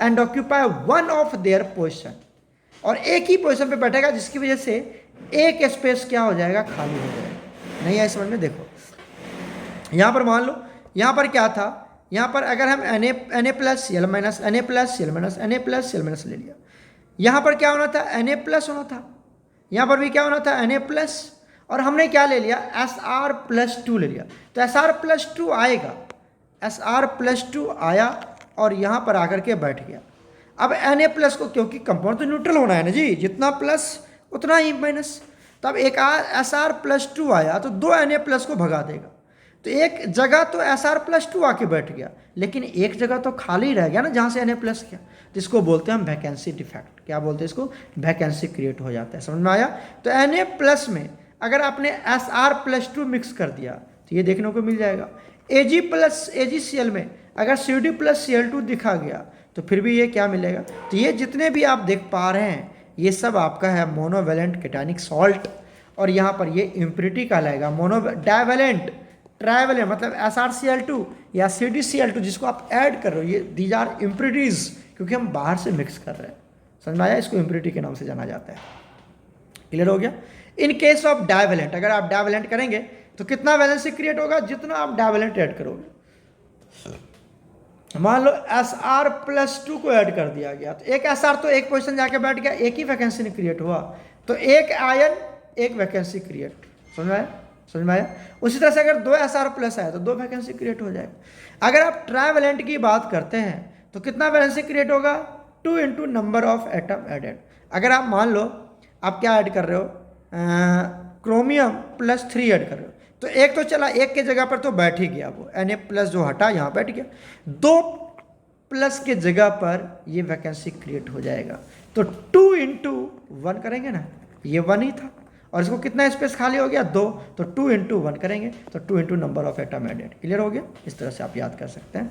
Speaker 1: and occupy 1 of their position, और एक ही पोजीशन पे बैठेगा, जिसकी वजह से एक स्पेस क्या हो जाएगा, खाली हो जाएगा। नहीं आए समझ में। देखो यहाँ पर मान लो, यहाँ पर क्या था, यहाँ पर अगर हम Na+Cl- Na+Cl- ले लिया, यहाँ पर क्या होना था, Na+ होना था, यहाँ पर भी क्या होना था, Na+, और हमने क्या ले लिया, Sr+2 ले लिया, तो Sr+2 आएगा, Sr+2 आया और यहाँ पर आकर के बैठ गया। अब Na+ को, क्योंकि कंपाउंड तो न्यूट्रल होना है ना जी, जितना प्लस उतना ही माइनस, तो अब एक Sr+2 आया तो 2 Na+ को भगा देगा, तो एक जगह तो Sr+2 आके बैठ गया, लेकिन एक जगह तो खाली रह गया ना जहाँ से Na+ किया, जिसको बोलते हैं हम वैकेंसी डिफेक्ट। क्या बोलते हैं इसको, वैकेंसी क्रिएट हो जाता है। समझ में आया। तो Na+ में अगर आपने Sr+2 मिक्स कर दिया तो ये देखने को मिल जाएगा। AgCl में अगर Cd+Cl2 दिखा गया तो फिर भी ये क्या मिलेगा। तो ये जितने भी आप देख पा रहे हैं ये सब आपका है मोनोवैलेंट कैटायनिक सॉल्ट, और यहाँ पर ये इम्प्योरिटी कहलाएगा। डाइवेलेंट, ट्राइवेलेंट मतलब SrCl2 या CdCl2 जिसको आप ऐड कर रहे हो, ये दीज आर इम्प्योरिटीज, क्योंकि हम बाहर से मिक्स कर रहे हैं। समझ में आया, इसको इम्प्योरिटी के नाम से जाना जाता है। क्लियर हो गया। इन केस ऑफ डाइवेलेंट, अगर आप डाइवेलेंट करेंगे तो कितना वैलेंसी क्रिएट होगा, जितना आप डाइवेलेंट ऐड करोगे। मान लो Sr+2 को ऐड कर दिया गया, तो एक Sr तो एक पोजीशन जाके बैठ गया, एक ही वैकेंसी नहीं क्रिएट हुआ, तो एक आयन एक वैकेंसी क्रिएट। समझ में आया? समझ में आया? उसी तरह से अगर 2 SR प्लस आए तो 2 वैकेंसी क्रिएट हो जाएगा। अगर आप ट्राइवेलेंट की बात करते हैं तो कितना वैकेंसी क्रिएट होगा? 2 into number of atom added. अगर आप मान लो आप क्या ऐड कर रहे हो, क्रोमियम प्लस 3 ऐड कर रहे हो, तो एक तो चला, एक के जगह पर तो बैठ ही गया, वो Na प्लस जो हटा यहाँ बैठ गया, 2 प्लस के जगह पर ये वैकेंसी क्रिएट हो जाएगा। तो 2 इंटू 1 करेंगे ना, ये 1 ही था, और इसको कितना स्पेस खाली हो गया? 2, तो 2 इंटू 1 करेंगे तो 2 into number of atom added. Clear हो गया? इस तरह से आप याद कर सकते हैं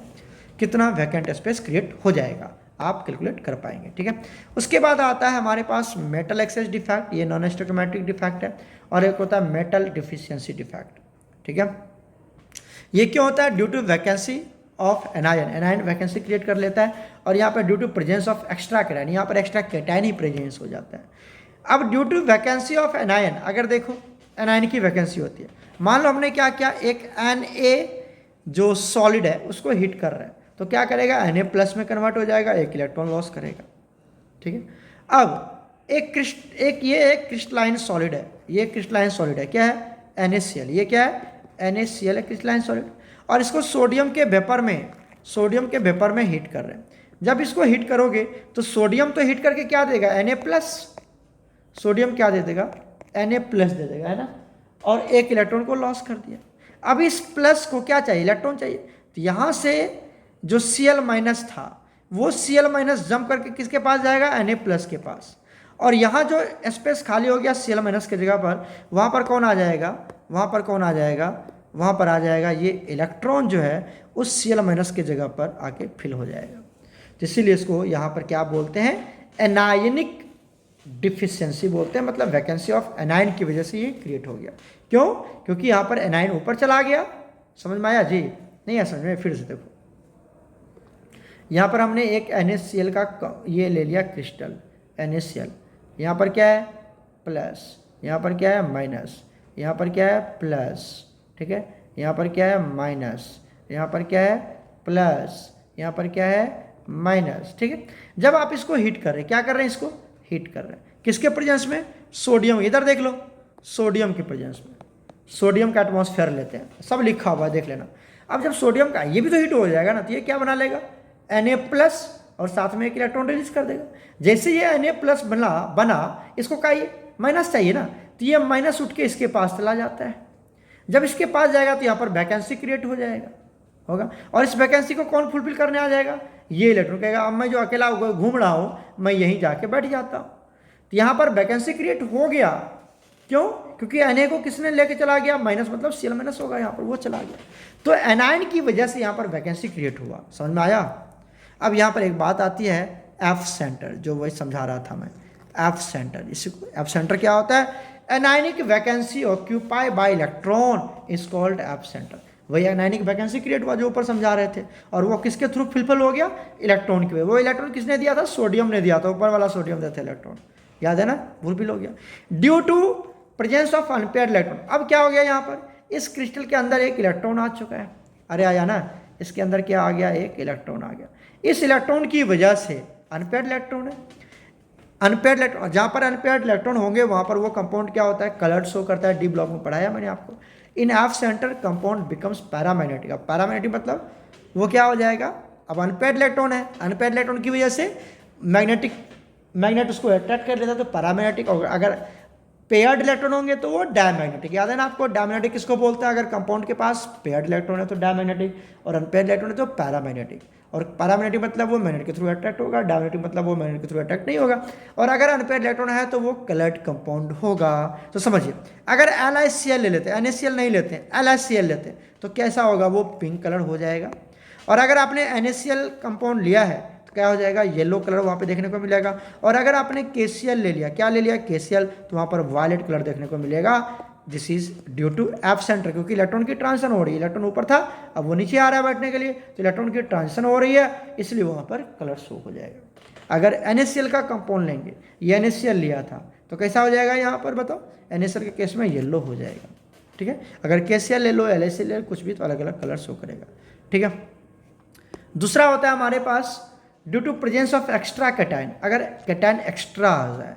Speaker 1: कितना वैकेंट स्पेस क्रिएट हो जाएगा, आप कैलकुलेट कर पाएंगे। ठीक है, उसके बाद आता है हमारे पास मेटल एक्सेस डिफेक्ट, ये नॉन स्टोइकोमेट्रिक डिफेक्ट है, और एक होता है मेटल डिफिशियंसी डिफेक्ट। ठीक है, ये क्यों होता है? Due to vacancy of anion, anion vacancy create कर लेता है, और यहाँ पर due to presence of extra cation, यहाँ पर एक्स्ट्रा कैटायन ही प्रेजेंस हो जाता है। अब due to vacancy of anion, अगर देखो एनायन की वैकेंसी होती है, मान लो हमने क्या किया, एक Na जो सॉलिड है उसको हीट कर रहा है, तो क्या करेगा? Na प्लस में कन्वर्ट हो जाएगा, एक इलेक्ट्रॉन लॉस करेगा। ठीक है, अब एक क्रिस्टलाइन सॉलिड है, ये क्रिस्टलाइन सॉलिड है, क्या है? NaCl, ये क्या है? NaCl है, क्रिस्टलाइन सॉलिड, और इसको सोडियम के वेपर में हीट कर रहे हैं। जब इसको हीट करोगे तो सोडियम तो हीट करके क्या देगा? Na प्लस, सोडियम क्या दे देगा? Na प्लस दे देगा, है ना, और एक इलेक्ट्रॉन को लॉस कर दिया। अब इस प्लस को क्या चाहिए? इलेक्ट्रॉन चाहिए, तो यहाँ से जो Cl माइनस था वो Cl माइनस जंप करके किसके पास जाएगा? Na प्लस के पास, और यहाँ जो स्पेस खाली हो गया Cl माइनस की जगह पर, वहाँ पर कौन आ जाएगा? वहाँ पर आ जाएगा ये इलेक्ट्रॉन जो है उस Cl माइनस की जगह पर आके फिल हो जाएगा। तो इसीलिए इसको यहाँ पर क्या बोलते हैं? एनायनिक डिफिशियंसी बोलते हैं, मतलब वैकेंसी ऑफ एनायन की वजह से ये क्रिएट हो गया। क्यों? क्योंकि यहाँ पर एनायन ऊपर चला गया। समझ में आया जी? नहीं है समझ में? फिर से देखो, यहाँ पर हमने एक NaCl का ये ले लिया क्रिस्टल NaCl, यहाँ पर क्या है? प्लस, यहाँ पर क्या है? माइनस, यहाँ पर क्या है? प्लस। ठीक है, यहाँ पर क्या है? माइनस, यहाँ पर क्या है? प्लस, यहाँ पर क्या है? माइनस। ठीक है, जब आप इसको हीट कर रहे हैं, क्या कर रहे हैं? इसको हीट कर रहे हैं, किसके प्रेजेंस में? सोडियम, इधर देख लो, सोडियम के प्रेजेंस में, सोडियम का एटमॉस्फेयर लेते हैं, सब लिखा हुआ है, देख लेना। अब जब सोडियम का ये भी तो हीट हो जाएगा ना, तो ये क्या बना लेगा? Na प्लस, और साथ में एक इलेक्ट्रॉन रिलीज कर देगा। जैसे ये Na प्लस बना, इसको का ये माइनस चाहिए ना, तो ये माइनस उठ के इसके पास चला जाता है। जब इसके पास जाएगा तो यहाँ पर वैकेंसी क्रिएट हो जाएगा होगा, और इस वैकेंसी को कौन फुलफिल करने आ जाएगा? ये इलेक्ट्रॉन कहेगा अब मैं जो अकेला घूम रहा हूँ मैं यहीं जाके बैठ जाता हूँ। तो यहाँ पर वैकेंसी क्रिएट हो गया। क्यों? क्योंकि Na को किसने लेके चला गया? माइनस, मतलब Cl माइनस होगा, यहाँ पर वो चला गया, तो एनायन की वजह से यहाँ पर वैकेंसी क्रिएट हुआ। समझ में आया? अब यहाँ पर एक बात आती है एफ सेंटर, जो वही समझा रहा था मैं, एफ सेंटर। इसको एफ सेंटर क्या होता है? Anionic vacancy occupy bye electron is called F centre. वही एनायनिक वैकेंसी क्रिएट हुआ जो ऊपर समझा रहे थे, और वो किसके थ्रू फिलफिल हो गया? इलेक्ट्रॉन की वजह। वो इलेक्ट्रॉन किसने दिया था? सोडियम ने दिया था, ऊपर वाला सोडियम देता इलेक्ट्रॉन, याद है ना? फुलफिल हो गया due to presence of unpaired electron. अब क्या हो गया? यहाँ पर इस क्रिस्टल के अंदर एक इलेक्ट्रॉन आ चुका है, अरे आया ना, इसके अंदर क्या आ गया? एक इलेक्ट्रॉन आ गया। इस इलेक्ट्रॉन की वजह से अनपेयर्ड इलेक्ट्रॉन है, अनपेयर्ड इलेक्ट्रॉन, जहाँ पर अनपेयर्ड इलेक्ट्रॉन होंगे वहाँ पर वो कंपाउंड क्या होता है? कलर्ड शो करता है। डी ब्लॉक में पढ़ाया मैंने आपको। In F centre compound becomes paramagnetic. अब पैरामैग्नेटिक मतलब वो क्या हो जाएगा? अब अनपेयर्ड इलेक्ट्रॉन है, अनपेयर्ड इलेक्ट्रॉन की वजह से मैग्नेट उसको अट्रैक्ट कर लेता है, तो पैरामैग्नेटिक। और अगर पेयर्ड इलेक्ट्रॉन होंगे तो वो डायमैग्नेटिक। याद है ना आपको? डायमैग्नेटिक किसको बोलते हैं? अगर कंपाउंड के पास पेयर्ड इलेक्ट्रॉन है तो डायमैग्नेटिक, और अनपेयर्ड इलेक्ट्रॉन है तो पैरामैग्नेटिक। और पैरामैग्नेटिक मतलब वो मैग्नेट के थ्रू अट्रैक्ट होगा, डायमैग्नेटिक मतलब वो मैग्नेट के थ्रू अट्रैक्ट नहीं होगा। और अगर अनपेयर्ड इलेक्ट्रॉन है तो वो कलर्ड कंपाउंड होगा। तो समझिए, अगर LiCl ले लेते हैं, NaCl नहीं लेते हैं, LiCl लेते हैं, तो कैसा होगा? वो पिंक कलर हो जाएगा। और अगर आपने NaCl कंपाउंड लिया है तो क्या हो जाएगा? येलो कलर वहाँ पे देखने को मिलेगा। और अगर आपने KCl ले लिया, क्या ले लिया? KCl, तो वहाँ पर वायलेट कलर देखने को मिलेगा। This is due to F centre, क्योंकि इलेक्ट्रॉन की ट्रांजिशन हो रही है। इलेक्ट्रॉन ऊपर था, अब वो नीचे आ रहा है बैठने के लिए, तो इलेक्ट्रॉन की ट्रांजिशन हो रही है, इसलिए वहाँ पर कलर शो हो जाएगा। अगर NaCl का कंपाउंड लेंगे, ये NaCl लिया था, तो कैसा हो जाएगा? यहाँ पर बताओ, NaCl के केस में येलो हो जाएगा। ठीक है, अगर KCl ले लो, LiCl ले लो, कुछ भी, तो अलग अलग कलर शो करेगा। ठीक है, दूसरा होता है हमारे पास due to presence of extra cation. अगर कैटायन एक्स्ट्रा आ जाए,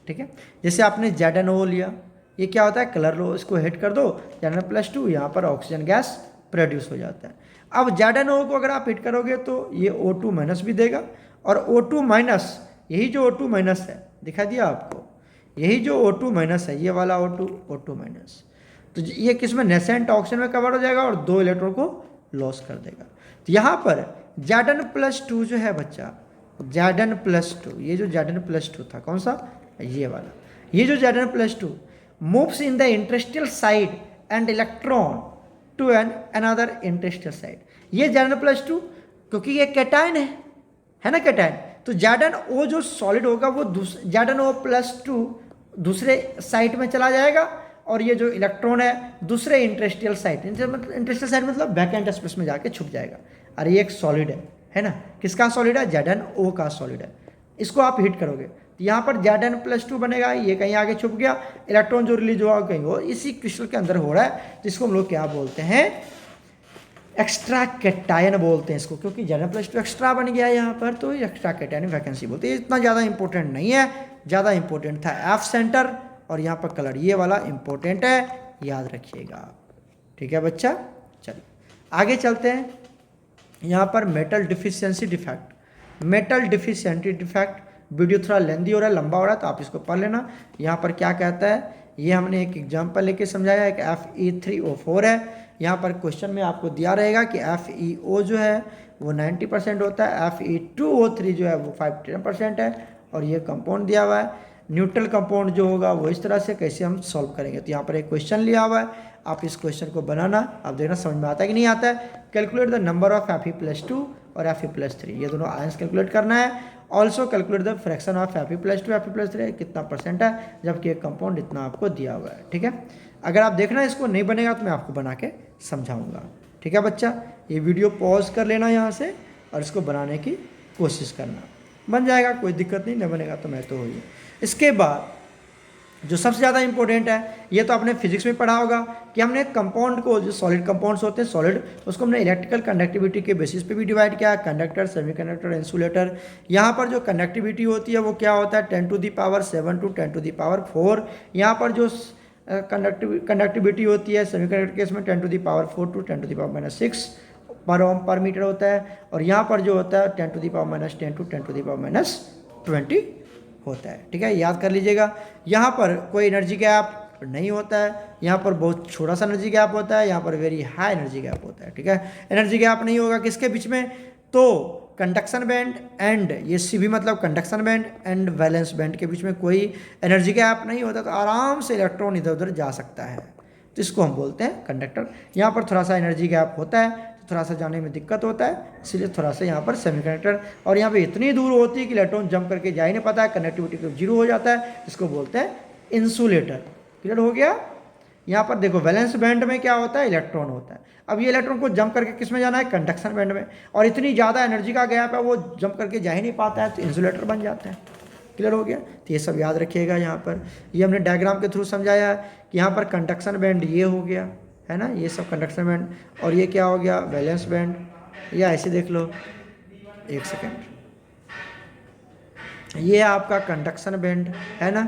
Speaker 1: ठीक है, जैसे आपने ZnO लिया, ये क्या होता है, कलर लो, इसको हिट कर दो, Zn+2, यहाँ पर ऑक्सीजन गैस प्रोड्यूस हो जाता है। अब ZnO को अगर आप हिट करोगे तो ये O2- भी देगा, और O2-, यही जो O2- है, दिखा दिया आपको, यही जो O2- है, ये वाला O2, तो ये किस में, नेसेंट ऑक्सीजन में कवर हो जाएगा और 2 इलेक्ट्रॉन को लॉस कर देगा। तो यहाँ पर Zn+2 जो है बच्चा, Zn+2, ये जो Zn+2 था, कौन सा, ये वाला, ये जो Zn+2 moves in the interstitial site and electron to another interstitial site. ये Zn+2 क्योंकि ये कैटायन है ना, कैटायन, तो ZnO जो सॉलिड होगा वो ZnO+2 दूसरे साइड में चला जाएगा, और ये जो इलेक्ट्रॉन है दूसरे इंटरेस्टियल साइड, इंटरेस्टियल साइड मतलब वैकेंट स्पेस में जाके छुप जाएगा। अरे ये एक सॉलिड है ना, किसका सॉलिड है, ZnO का सॉलिड है। इसको आप हिट करोगे तो यहाँ पर Zn+2 बनेगा, ये कहीं आगे छुप गया, इलेक्ट्रॉन जो रिलीज हुआ कहीं हो इसी क्रिस्टल के अंदर हो रहा है, जिसको हम लोग क्या बोलते हैं, एक्स्ट्रा कैटायन बोलते हैं इसको, क्योंकि Zn+2 एक्स्ट्रा बन गया यहाँ पर, तो एक्स्ट्रा कैटायन वैकेंसी बोलते हैं। इतना ज़्यादा इंपॉर्टेंट नहीं है, ज़्यादा इंपॉर्टेंट था F सेंटर, और यहाँ पर कलर ये वाला इंपॉर्टेंट है, याद रखिएगा। ठीक है बच्चा, चलिए आगे चलते हैं। यहाँ पर metal deficiency defect, metal deficiency defect, video थोड़ा लेंदी हो रहा है, लंबा हो रहा है, तो आप इसको पढ़ लेना। यहाँ पर क्या कहता है, ये हमने एक एग्जाम्पल लेके समझाया है कि Fe3O4 है। यहाँ पर क्वेश्चन में आपको दिया रहेगा कि FeO जो है वो 90% होता है, Fe2O3 जो है वो 5-10% है, और ये कंपाउंड दिया हुआ है। न्यूट्रल कंपाउंड जो होगा वो इस तरह से, कैसे हम सॉल्व करेंगे, तो यहाँ पर एक क्वेश्चन लिया हुआ है, आप इस क्वेश्चन को बनाना, आप देखना समझ में आता है कि नहीं आता है। Calculate the number of Fe+2 और Fe+3, ये दोनों आयंस कैलकुलेट करना है। Also calculate the fraction of Fe+2 Fe+3, कितना परसेंट है, जबकि एक कंपाउंड इतना आपको दिया हुआ है। ठीक है, अगर आप देखना इसको नहीं बनेगा तो मैं आपको बना के समझाऊंगा। ठीक है बच्चा, ये वीडियो पॉज कर लेना यहाँ से, और इसको बनाने की कोशिश करना, बन जाएगा, कोई दिक्कत नहीं बनेगा तो मैं तो हो ही। इसके बाद जो सबसे ज़्यादा इंपॉर्टेंट है, ये तो आपने फिजिक्स में पढ़ा होगा कि हमने कंपाउंड को, जो सॉलिड कंपाउंड्स होते हैं सॉलिड, उसको हमने इलेक्ट्रिकल कंडक्टिविटी के बेसिस पे भी डिवाइड किया, कंडक्टर, सेमीकंडक्टर, इंसुलेटर। यहाँ पर जो कंडक्टिविटी होती है वो क्या होता है, 10⁷ to 10⁴। यहाँ पर जो कंडक्टिविटी होती है सेमीकंडक्टर केस में 10⁴ to 10⁻⁶ पर ओम पर मीटर होता है, और यहाँ पर जो होता है 10⁻10 to 10⁻20 होता है। ठीक है, याद कर लीजिएगा। यहाँ पर कोई एनर्जी गैप नहीं होता है, यहाँ पर बहुत छोटा सा एनर्जी गैप होता है, यहाँ पर वेरी हाई एनर्जी गैप होता है। ठीक है, एनर्जी गैप नहीं होगा किसके बीच में, तो कंडक्शन बैंड एंड, ये CV मतलब conduction band and valence band के बीच में कोई एनर्जी गैप नहीं होता, तो आराम से इलेक्ट्रॉन इधर उधर जा सकता है, तो इसको हम बोलते हैं कंडक्टर। यहाँ पर थोड़ा सा एनर्जी गैप होता है, थोड़ा सा जाने में दिक्कत होता है, इसलिए थोड़ा सा यहाँ पर सेमीकंडक्टर, और यहाँ पे इतनी दूर होती है कि इलेक्ट्रॉन जंप करके जा ही नहीं पाता है, कनेक्टिविटी तो जीरो हो जाता है, इसको बोलते हैं इंसुलेटर। क्लियर हो गया। यहाँ पर देखो वैलेंस बैंड में क्या होता है, इलेक्ट्रॉन होता है। अब ये इलेक्ट्रॉन को जंप करके किस में जाना है, कंडक्शन बैंड में, और इतनी ज़्यादा एनर्जी का गैप है, वो जंप करके जा ही नहीं पाता है, तो इंसुलेटर बन जाता है। क्लियर हो गया, तो ये सब याद रखिएगा। यहाँ पर ये हमने डायग्राम के थ्रू समझाया कि यहाँ पर कंडक्शन बैंड ये हो गया है ना, ये सब कंडक्शन बैंड, और ये क्या हो गया, वैलेंस बैंड, या ऐसे देख लो, एक सेकेंड, ये आपका कंडक्शन बैंड है ना,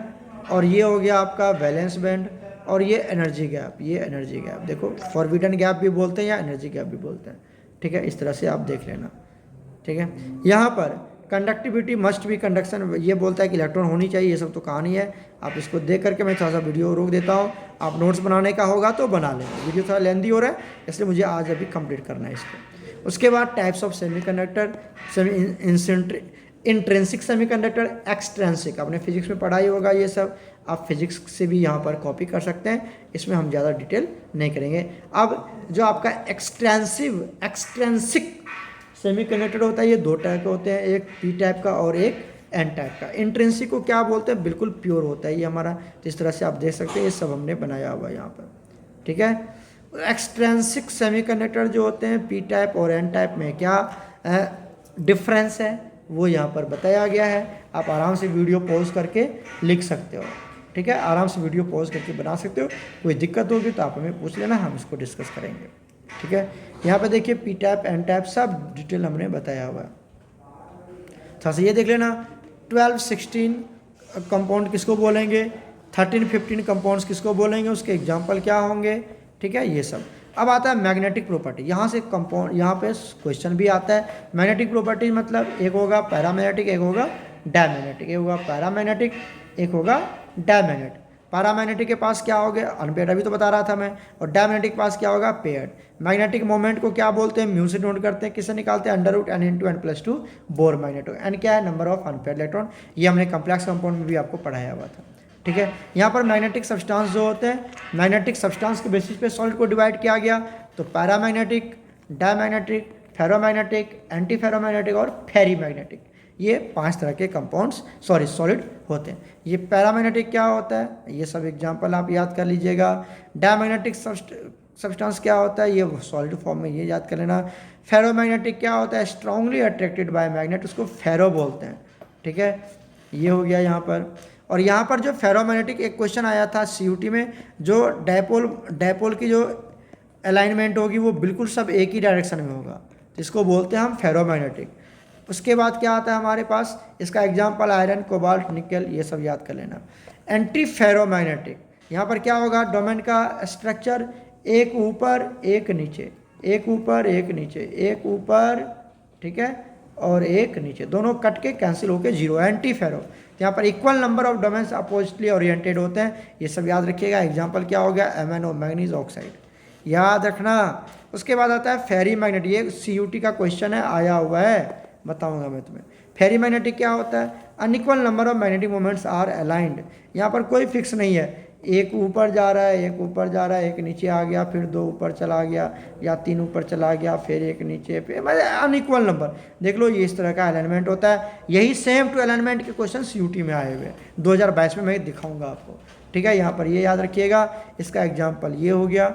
Speaker 1: और ये हो गया आपका वैलेंस बैंड, और ये एनर्जी गैप, ये एनर्जी गैप देखो, फॉरबिडन गैप भी बोलते हैं या एनर्जी गैप भी बोलते हैं। ठीक है, इस तरह से आप देख लेना। ठीक है, यहाँ पर कंडक्टिविटी मस्ट भी कंडक्शन, ये बोलता है कि इलेक्ट्रॉन होनी चाहिए, ये सब तो कहानी है, आप इसको देख करके मैं थोड़ा सा वीडियो रोक देता हूँ, आप नोट्स बनाने का होगा तो बना लें, वीडियो थोड़ा लेंदी हो रहा है इसलिए मुझे आज अभी कंप्लीट करना है इसको। उसके बाद types of semiconductor, intrinsic semiconductor, extrinsic, आपने फिजिक्स में पढ़ाई होगा ये सब, आप फिजिक्स से भी यहाँ पर कॉपी कर सकते हैं, इसमें हम ज़्यादा डिटेल नहीं करेंगे। अब जो आपका एक्सट्रेंसिक सेमीकंडक्टर होता है, ये दो टाइप के होते हैं, एक P टाइप का और एक N टाइप का। इंट्रिंसिक को क्या बोलते हैं, बिल्कुल प्योर होता है ये हमारा, जिस तरह से आप देख सकते हैं ये सब हमने बनाया हुआ है यहाँ पर। ठीक है, एक्सट्रेंसिक सेमीकंडक्टर जो होते हैं P टाइप और N टाइप में क्या डिफरेंस है वो यहाँ पर बताया गया है, आप आराम से वीडियो पॉज करके लिख सकते हो। ठीक है, आराम से वीडियो पॉज करके बना सकते हो, कोई दिक्कत होगी तो आप हमें पूछ लेना, हम इसको डिस्कस करेंगे। ठीक है, यहाँ पे देखिए P टाइप N टाइप सब डिटेल हमने बताया हुआ है। थोड़ा सा ये देख लेना, 12-16 कंपाउंड किसको बोलेंगे, 13-15 कंपाउंड्स किसको बोलेंगे, उसके एग्जाम्पल क्या होंगे, ठीक है, ये सब। अब आता है मैग्नेटिक प्रॉपर्टी। यहाँ से कंपाउंड, यहाँ पे क्वेश्चन भी आता है। मैग्नेटिक प्रॉपर्टी मतलब एक होगा पैरामैग्नेटिक, एक होगा डायमैग्नेटिक। एक होगा पैरामैग्नेटिक, एक होगा डायमैग्नेटिक। पैरामैग्नेटिक के पास क्या होगा, अनपेयर्ड, अभी तो बता रहा था मैं। और डायमैग्नेटिक के पास क्या होगा, पेयर्ड। मैग्नेटिक मोमेंट को क्या बोलते हैं, म्यू से नोट करते हैं। किससे निकालते हैं, under root n into n plus 2 Bohr magneton. n क्या है, नंबर ऑफ अनपेयर्ड इलेक्ट्रॉन। ये हमने कम्प्लेक्स कंपाउंड में भी आपको पढ़ाया हुआ था, ठीक है। यहाँ पर मैग्नेटिक सब्सटेंस जो होते हैं, मैग्नेटिक सब्सटेंस के बेसिस पे सॉलिड को डिवाइड किया गया। तो paramagnetic, diamagnetic, ferromagnetic, anti ferromagnetic और फेरी मैग्नेटिक, ये 5 तरह के कंपाउंड्स सॉलिड होते हैं। ये पैरामैग्नेटिक क्या होता है, ये सब एग्जांपल आप याद कर लीजिएगा। डायमैग्नेटिक सब्सटेंस क्या होता है, ये सॉलिड फॉर्म में, ये याद कर लेना। फेरोमैग्नेटिक क्या होता है, स्ट्रांगली अट्रैक्टेड बाय मैग्नेट, उसको फेरो बोलते हैं, ठीक है। ये हो गया यहाँ पर। और यहाँ पर जो फेरोमैग्नेटिक एक क्वेश्चन आया था CUT में, जो डायपोल की जो अलाइनमेंट होगी वो बिल्कुल सब एक ही डायरेक्शन में होगा, तो इसको बोलते हैं हम फेरोमैग्नेटिक। उसके बाद क्या आता है हमारे पास, इसका एग्जाम्पल आयरन, कोबाल्ट, निकल, ये सब याद कर लेना। एंटी फेरोमैग्नेटिक, यहाँ पर क्या होगा, डोमेन का स्ट्रक्चर एक ऊपर एक नीचे, एक ऊपर एक नीचे, एक ऊपर, ठीक है, और एक नीचे, दोनों कट के कैंसिल होके जीरो, एंटी फेरो। तो यहाँ पर equal number of domains oppositely oriented होते हैं, ये सब याद रखिएगा। एग्जाम्पल क्या हो गया, MnO, मैग्नीज ऑक्साइड, याद रखना। उसके बाद आता है फेरी मैग्नेट, ये CUT का क्वेश्चन है, आया हुआ है, बताऊंगा मैं तुम्हें। फेरी मैग्नेटिक क्या होता है, unequal number of magnetic moments are aligned, यहाँ पर कोई फिक्स नहीं है, एक ऊपर जा रहा है, एक ऊपर जा रहा है, एक नीचे आ गया, फिर 2 ऊपर चला गया, या 3 ऊपर चला गया, फिर एक नीचे, फिर मतलब अनइक्वल नंबर, देख लो, ये इस तरह का अलाइनमेंट होता है। यही सेम टू अलाइनमेंट के क्वेश्चन CUT में आए हुए हैं, 2022 में मैं दिखाऊंगा आपको, ठीक है। यहाँ पर ये याद रखिएगा। इसका एग्जाम्पल ये हो गया,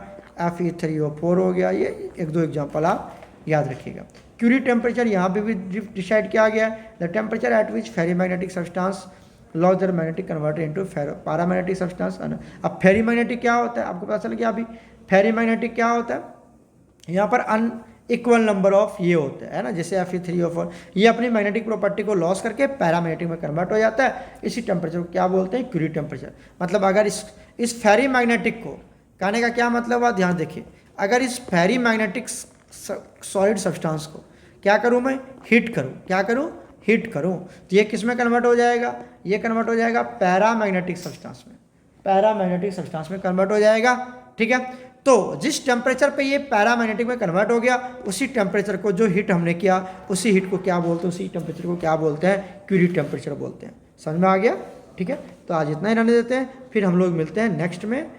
Speaker 1: Fe3O4 हो गया, ये 1-2 एग्जाम्पल आप याद रखिएगा। क्यूरी टेम्परेचर यहाँ पे भी डिसाइड किया गया, the temperature at which ferrimagnetic substance loss their magnetic converter into paramagnetic substance. अब फेरी मैग्नेटिक क्या होता है, आपको पता चल गया अभी। फेरी मैग्नेटिक क्या होता है, यहाँ पर अनइक्वल नंबर ऑफ ये होते हैं, है ना, जैसे Fe3O4, ये अपनी मैग्नेटिक प्रॉपर्टी को लॉस करके पैरामैग्नेटिक में कन्वर्ट हो जाता है। इसी टेम्परेचर को क्या बोलते हैं, क्यूरी टेम्परेचर। मतलब अगर इस फेरी मैग्नेटिक को, कहने का क्या मतलब है, ध्यान देखिए, अगर इस फेरी मैग्नेटिक सॉलिड सब्सटेंस को क्या करूं मैं, हीट करूं, क्या करूं, हीट करूं, तो ये किस में कन्वर्ट हो जाएगा, ये कन्वर्ट हो जाएगा पैरामैग्नेटिक सब्सटेंस में, पैरामैग्नेटिक सब्सटेंस में कन्वर्ट हो जाएगा, ठीक है। तो जिस टेम्परेचर पे ये पैरामैग्नेटिक में कन्वर्ट हो गया, उसी टेम्परेचर को, जो हीट हमने किया, उसी हीट को क्या बोलते हैं, उसी टेम्परेचर को क्या बोलते हैं, क्यूरी टेम्परेचर बोलते हैं। समझ में आ गया, ठीक है। तो आज इतना ही रहने देते हैं, फिर हम लोग मिलते हैं नेक्स्ट में।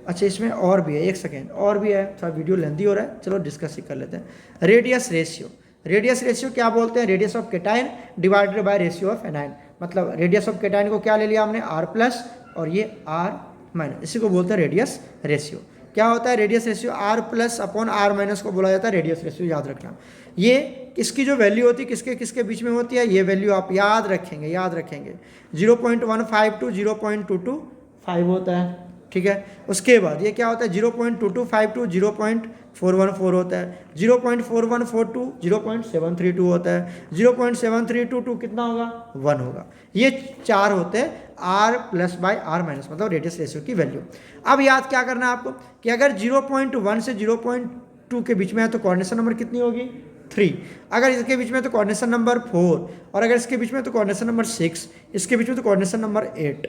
Speaker 1: अच्छा, इसमें और भी है, एक सेकेंड, और भी है, थोड़ा वीडियो लेंथी हो रहा है, चलो डिस्कस ही कर लेते हैं। रेडियस रेशियो, रेडियस रेशियो क्या बोलते हैं, radius of cation divided by ratio of anion. मतलब रेडियस ऑफ केटाइन को क्या ले लिया हमने, R+ और ये R-, इसी को बोलते हैं रेडियस रेशियो। क्या होता है radius ratio, R+ upon R- को बोला जाता है रेडियस रेशियो, याद रखना। ये इसकी जो वैल्यू होती है, किसके किसके बीच में होती है, ये वैल्यू आप याद रखेंगे, याद रखेंगे। 0.15 टू 0.225 होता है, ठीक है। उसके बाद ये क्या होता है, 0.2252 टू 0.414 होता है, 0.4142 टू 0.732 होता है, 0.732 टू कितना होगा, 1 होगा। ये 4 होते हैं R+/R-, मतलब रेडियस रेशियो की वैल्यू। अब याद क्या करना है आपको, कि अगर 0.1 से 0.2 के बीच में है तो कोऑर्डिनेशन नंबर कितनी होगी, 3। अगर इसके बीच में तो कोऑर्डिनेशन नंबर 4, और अगर इसके बीच में तो कोऑर्डिनेशन नंबर 6, इसके बीच में तो कोऑर्डिनेशन नंबर 8।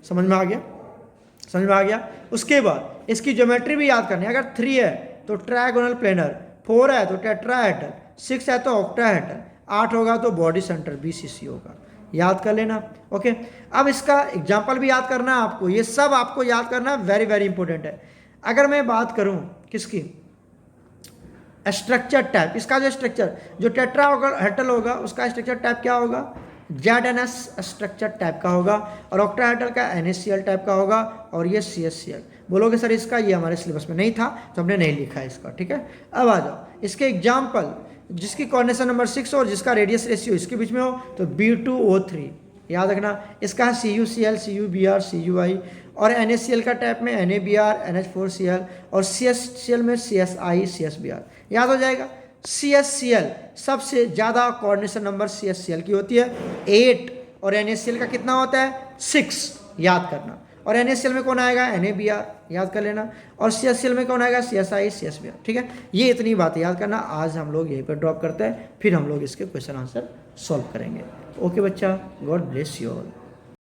Speaker 1: समझ में आ गया, समझ में आ गया। उसके बाद इसकी ज्योमेट्री भी याद करनी है। अगर 3 है तो ट्रायगोनल प्लेनर, 4 है तो टेट्राहेड्रल, 6 है तो ऑक्टाहेड्रल, 8 होगा तो बॉडी सेंटर BCC होगा, याद कर लेना, ओके। अब इसका एग्जाम्पल भी याद करना है आपको, ये सब आपको याद करना वेरी वेरी इंपॉर्टेंट है। अगर मैं बात करूं किसकी, स्ट्रक्चर टाइप, इसका जो स्ट्रक्चर, जो टेट्राहेड्रल होगा उसका स्ट्रक्चर टाइप क्या होगा, ZNS स्ट्रक्चर टाइप का होगा, और ऑक्टाहेड्रल का NaCl टाइप का होगा, और ये CsCl। बोलोगे सर इसका, ये हमारे सिलेबस में नहीं था तो हमने नहीं लिखा है इसका, ठीक है। अब आ जाओ इसके एग्जाम्पल, जिसकी कोऑर्डिनेशन नंबर 6 और जिसका रेडियस रेशियो इसके बीच में हो तो B2O3, याद रखना। इसका है CuCl, CuBr, CuI, और NaCl का टाइप में NaBr, NH4Cl, और CsCl में CsI, CsBr, याद हो जाएगा। CsCl सबसे ज़्यादा कोऑर्डिनेशन नंबर CsCl की होती है 8, और NaCl का कितना होता है 6, याद करना। और NaCl में कौन आएगा, NaBr, याद कर लेना। और CHCl में कौन आएगा, CSI CSBr, ठीक है। ये इतनी बातें याद करना। आज हम लोग यहीं पर ड्रॉप करते हैं, फिर हम लोग इसके क्वेश्चन आंसर सॉल्व करेंगे। ओके बच्चा, गॉड ब्लेस यू ऑल।